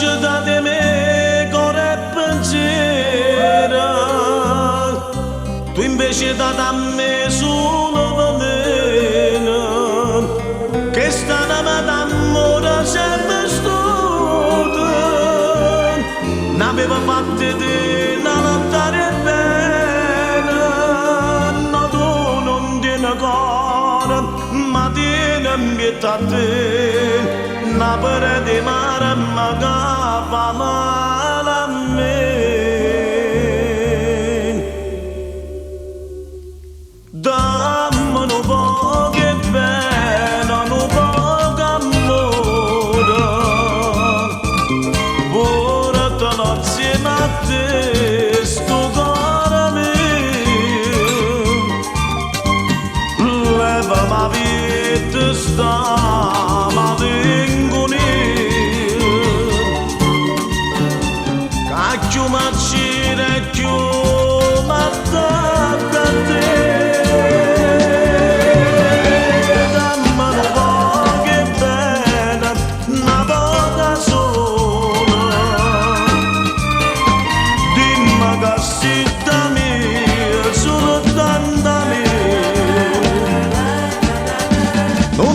lasciata di me cuore e pensiero, tu invece dai a me solo veleno, che sta una d'amore sempre stuta, n'aveva fatto di una lottare bene, no tu non tieni cuore, ma tieni pietà a te. Na pere di mare ma fa male a me. Dammi un po' che pena, un po' che amore, pure te insieme a te sto cuore mio, leva la vita sta. Più macire, più m'attacca a te. Dammi un po' che bene, una volta sola. Dimmi che sei da mia, solo tanta mia. Non